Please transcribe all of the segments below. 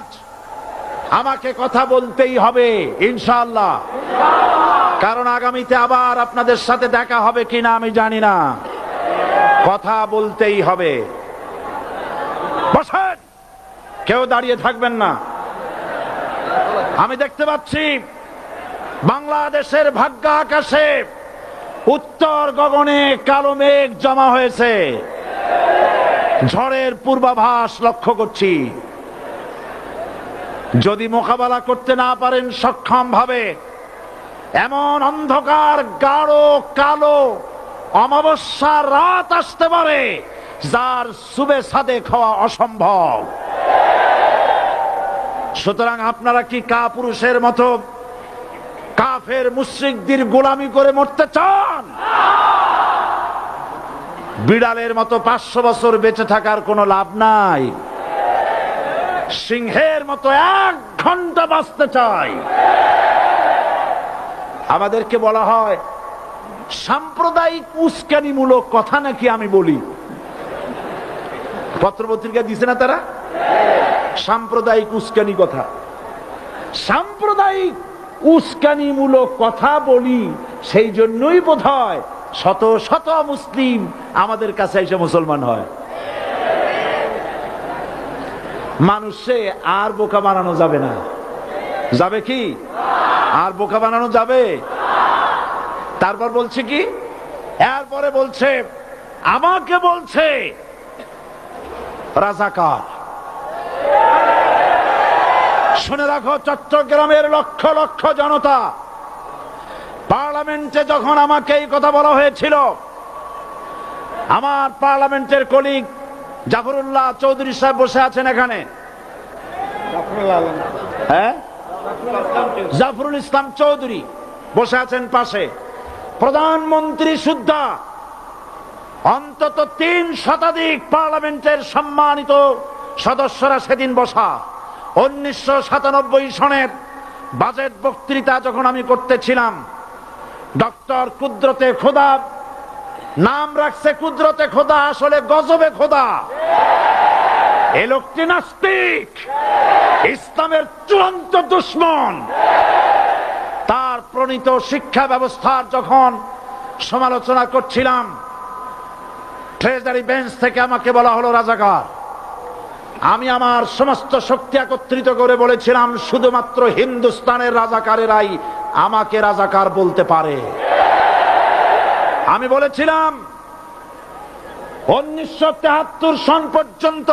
আজ আমাকে কথা বলতেই হবে ইনশাআল্লাহ, কারণ আগামীতে আবার আপনাদের সাথে দেখা হবে কিনা আমি জানি না। কথা বলতেই হবে। বসেন, কেউ দাঁড়িয়ে থাকবেন না। আমি দেখতে পাচ্ছি বাংলাদেশের ভাগ্য আকাশে উত্তর গগনে কালো মেঘ জমা হয়েছে, ঝড়ের পূর্বাভাস লক্ষ্য করছি। যদি মোকাবেলা করতে না পারেন সক্ষম ভাবে, এমন অন্ধকার গাঢ় কালো অমাবস্যার রাত আসতে পারে যার সুবে সাদেক হওয়া অসম্ভব। সুতরাং আপনারা কি কাপুরুষের মতো কাফের মুশরিকদের গোলামি করে মরতে চান? বিড়ালের মতো 500 বছর বেঁচে থাকার কোনো লাভ নাই। সিংহের মতো 1 ঘন্টা বাঁচতে চাই। আমাদেরকে বলা হয় সাম্প্রদায়িক উস্কানিমূলক কথা নাকি আমি বলি। পত্রপত্রিকা দিছে না তারা? সাম্প্রদায়িক উস্কানি কথা, সাম্প্রদায়িক উস্কানিমূলক কথা বলি। সেই জন্যই বোধহয় শত শত মুসলিম আমাদের কাছে এসে মুসলমান হয়। মানুষে আর বোকা বানানো যাবে না। যাবে কি? আর বোকা বানানো যাবে? তারপর বলছে কি? এরপরে বলছে আমাকে বলছে রাজাকার। শুনে রাখো চট্টগ্রামের লক্ষ লক্ষ জনতা, পার্লামেন্টে যখন আমাকে এই কথা বলা হয়েছিল, আমার পার্লামেন্টের কলিগ জাফরুল্লাহ চৌধুরী সাহেব বসে আছেন এখানে। হ্যাঁ, জাফরুল ইসলাম চৌধুরী বসে আছেন পাশে। প্রধানমন্ত্রী সুদ্ধা, অন্তত 3 শতাধিক পার্লামেন্টের সম্মানিত সদস্যরা সেদিন বসা। 1997 সনের বাজেট বক্তৃতা যখন আমি করতেছিলাম, ডক্টর কুদরতে খোদা, নাম রাখছে কুদরতে খোদা, আসলে গজবে খোদা। এই লোকটি নাস্তিক, ইসলামের চূড়ান্ত দুশমন। তার প্রণীত শিক্ষা ব্যবস্থার যখন সমালোচনা করছিলাম, ট্রেজারি বেঞ্চ থেকে আমাকে বলা হলো রাজাকার। আমি আমার সমস্ত শক্তি একত্রিত করে বলেছিলাম শুধুমাত্র হিন্দুস্তানের রাজাকারেরাই আমাকে রাজাকার বলতে পারে। আমি বলেছিলাম 1973 সন পর্যন্ত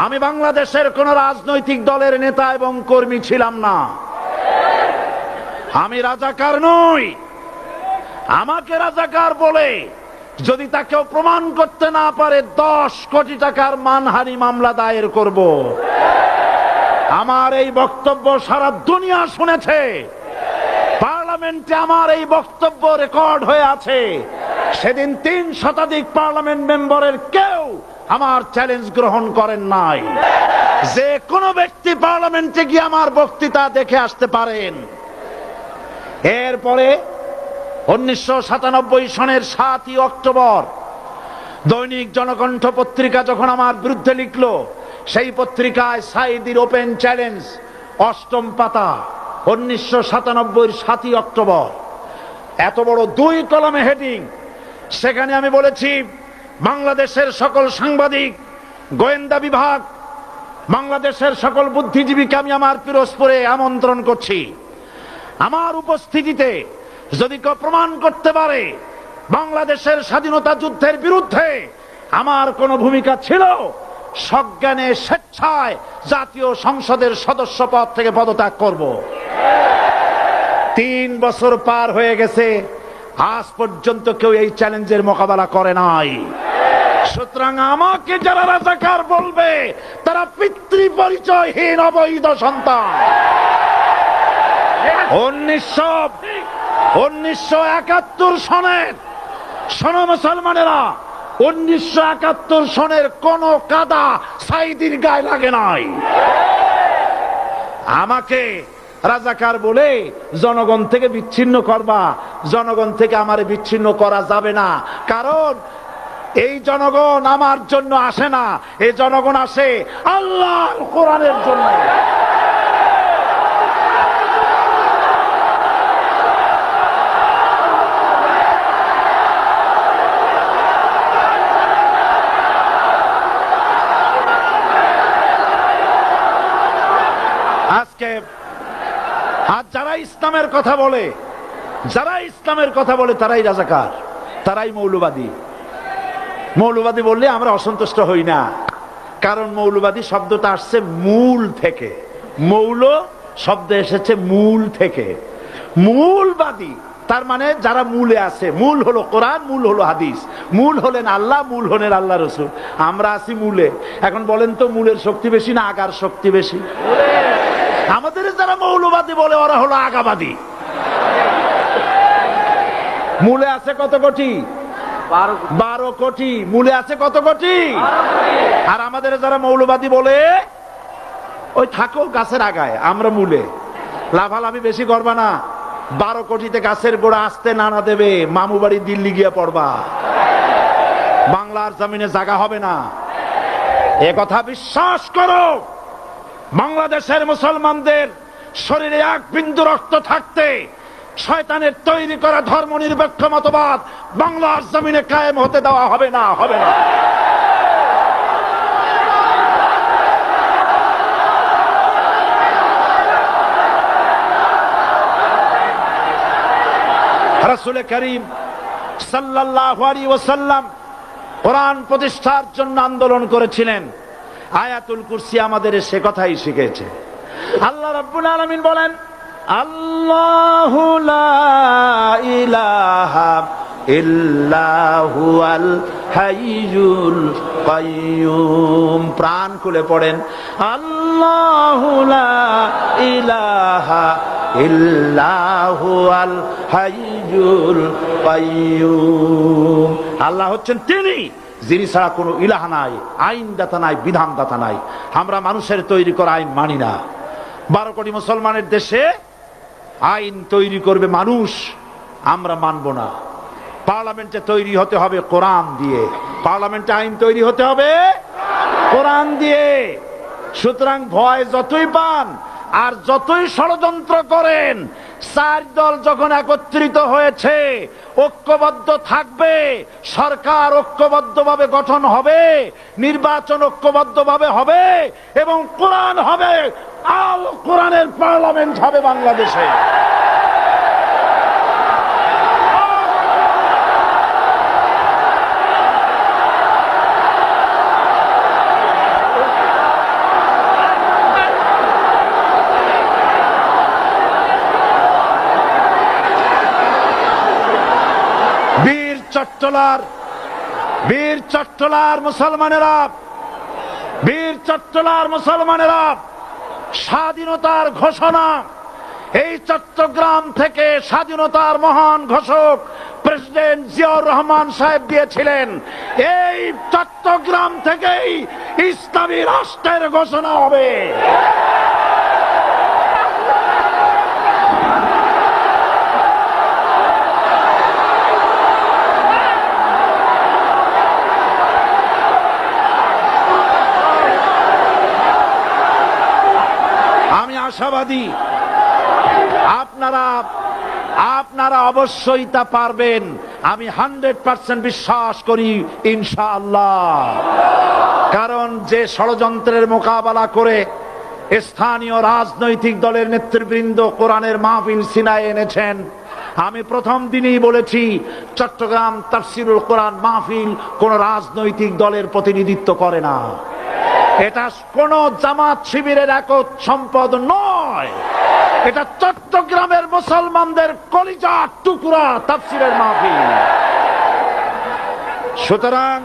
আমি বাংলাদেশের কোন রাজনৈতিক দলের নেতা এবং কর্মী ছিলাম না। আমি রাজাকার নই। আমাকে রাজাকার বলে যদি তাকেও প্রমাণ করতে না পারে 10 কোটি টাকার মানহানি মামলা দায়ের করব। আমার এই বক্তব্য সারা দুনিয়া শুনেছে। পার্লামেন্টে আমার এই বক্তব্য রেকর্ড হয়ে আছে। সেদিন 3 শতাধিক পার্লামেন্ট মেম্বারের কেউ আমার চ্যালেঞ্জ গ্রহণ করেন নাই। যে কোনো ব্যক্তি পার্লামেন্টে গিয়ে আমার বক্তৃতা দেখে আসতে পারেন। এরপরে 1997 সনের 7ই অক্টোবর দৈনিক জনকণ্ঠ পত্রিকা যখন আমার বিরুদ্ধে লিখলো, সেই পত্রিকায় সাইদির ওপেন চ্যালেঞ্জ 8ম পাতা, 1997 7ই অক্টোবর, এত বড় 2 কলমে হেডিং। সেখানে আমি বলেছি বাংলাদেশের সকল সাংবাদিক, গোয়েন্দা বিভাগ, বাংলাদেশের সকল বুদ্ধিজীবীকে আমি আমার পিরোজপুরে আমন্ত্রণ করছি। আমার উপস্থিতিতে যদি কেউ প্রমাণ করতে পারে বাংলাদেশের স্বাধীনতা যুদ্ধের বিরুদ্ধে আমার কোনো ভূমিকা ছিল, সজ্ঞানে স্বেচ্ছায় জাতীয় সংসদের সদস্য পদ থেকে পদত্যাগ করব। 3 বছর পার হয়ে গেছে, আজ পর্যন্ত কেউ এই চ্যালেঞ্জের মোকাবেলা করে নাই। সুতরাং আমাকে যারা রাজাকার বলবে তারা পিতৃ পরিচয়হীন অবৈধ সন্তান। 1971 সনের, শোনো মুসলমানেরা, 1971 সনের কোন কাদা সাইদির গায়ে লাগে নাই। আমাকে রাজাকার বলে জনগণ থেকে বিচ্ছিন্ন করবা, জনগণ থেকে আমারে বিচ্ছিন্ন করা যাবে না। কারণ এই জনগণ আমার জন্য আসে না, এই জনগণ আসে আল্লাহর কোরআনের জন্য। আজকে আর যারা ইসলামের কথা বলে, যারা ইসলামের কথা বলে তারাই রাজাকার, তারাই মৌলবাদী। মৌলবাদী বললে আমরা অসন্তুষ্ট হই না, কারণ মৌলবাদী শব্দটা আসছে মূল থেকে। মৌল শব্দ এসেছে মূল থেকে। মূলবাদী তার মানে যারা মূলে আছে। মূল হলো কোরআন, মূল হলো হাদিস, মূল হলেন আল্লাহ, মূল হলেন আল্লাহ রসুল। আমরা আছি মূলে। এখন বলেন তো মূলের শক্তি বেশি না আগার শক্তি বেশি? আমাদের যারা মৌলবাদী বলে ওরা হলো আগাবাদী। মূলে আছে কত কোটি? 12 কোটি। মূলে আছে কত কোটি? আর আমাদের যারা মৌলবাদী বলে ওই থাকো গাছের আগায়, আমরা মূলে। লাফালাফি বেশি করবা না, 12 কোটিতে গাছের গোড়া আসতে নানা দেবে, মামু বাড়ি দিল্লি গিয়ে পড়বা, বাংলার জমিনে জায়গা হবে না। এ কথা বিশ্বাস করো। বাংলাদেশের মুসলমানদের শরীরে এক বিন্দু রক্ত থাকতে শয়তানের তৈরি করা ধর্ম নিরপেক্ষ মতবাদ বাংলার জমিনে কায়েম হতে দেওয়া হবে না, হবে না। রাসূল করিম সাল্লাল্লাহু আলাইহি ওয়াসাল্লাম কোরআন প্রতিষ্ঠার জন্য আন্দোলন করেছিলেন। আয়াতুল কুরসি আমাদের সে কথাই শিখেছে। আল্লাহ রাব্বুল আলামিন বলেন, আল্লাহু লা ইলাহা ইল্লা হুয়াল হাইয়ুল কাইয়্যুম। প্রাণ খুলে পড়েন, আল্লাহু লা ইলাহা ইল্লা হুয়াল হাইয়ুল কাইয়্যুম। আল্লাহ হচ্ছেন তিনি যিনি ছাড়া কোনো ইলাহ নাই, আইনদাতা নাই, বিধানদাতা নাই। আমরা মানুষের তৈরি করা আইন মানি না। 12 কোটি মুসলমানের দেশে আইন তৈরি করবে মানুষ, আমরা মানব না। পার্লামেন্টে তৈরি হতে হবে কোরআন দিয়ে, পার্লামেন্টে আইন তৈরি হতে হবে কোরআন দিয়ে। সুতরাং ভয় যতই পান আর যতই ষড়যন্ত্র করেন, 4 দল যখন একত্রিত হয়েছে, ঐক্যবদ্ধ থাকবে, সরকার ঐক্যবদ্ধভাবে গঠন হবে, নির্বাচন ঐক্যবদ্ধভাবে হবে এবং কোরআন হবে, আল কোরআনের পার্লামেন্ট হবে বাংলাদেশে। বীর চট্টলার মুসলমানেরা, বীর চট্টলার মুসলমানেরা স্বাধীনতার ঘোষণা, এই চট্টগ্রাম থেকে স্বাধীনতার মহান ঘোষক প্রেসিডেন্ট জিয়াউর রহমান সাহেব দিয়েছিলেন। এই চট্টগ্রাম থেকেই ইসলামী রাষ্ট্রের ঘোষণা হবে। আশাবাদী আপনারা অবশ্যই তা পারবেন। আমি 100% বিশ্বাস করি ইনশাআল্লাহ। কারণ যে ষড়যন্ত্রের মোকাবেলা করে স্থানীয় রাজনৈতিক দলের নেতৃবৃন্দ কোরআনের মাহফিল সিনায় এনেছেন, আমি প্রথম দিনই বলেছি চট্টগ্রাম তাফসিরুল কোরআন মাহফিল কোন রাজনৈতিক দলের প্রতিনিধিত্ব করে না। এটা কোন জামাত শিবিরের একক সম্পদ নয়, এটা চট্টগ্রামের মুসলমানদের কলিজার টুকরা তাফসিরের মাহফিল। সুতরাং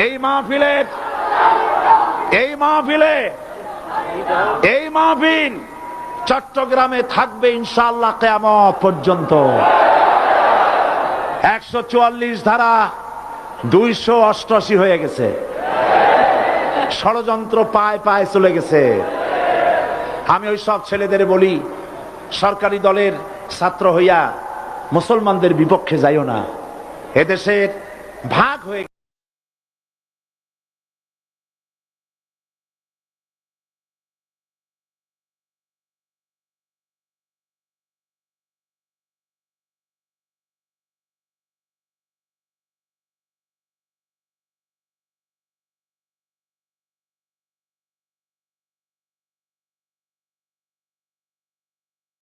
এই মাহফিল চট্টগ্রামে থাকবে ইনশাআল্লাহ কিয়ামত পর্যন্ত। 144 ধারা 288 হয়ে গেছে, ষড়যন্ত্র পায় পায় চলে গেছে। আমি ওই সব ছেলেদের বলি, সরকারি দলের ছাত্র হইয়া মুসলমানদের বিপক্ষে যাইও না। এদেশের ভাগ হয়ে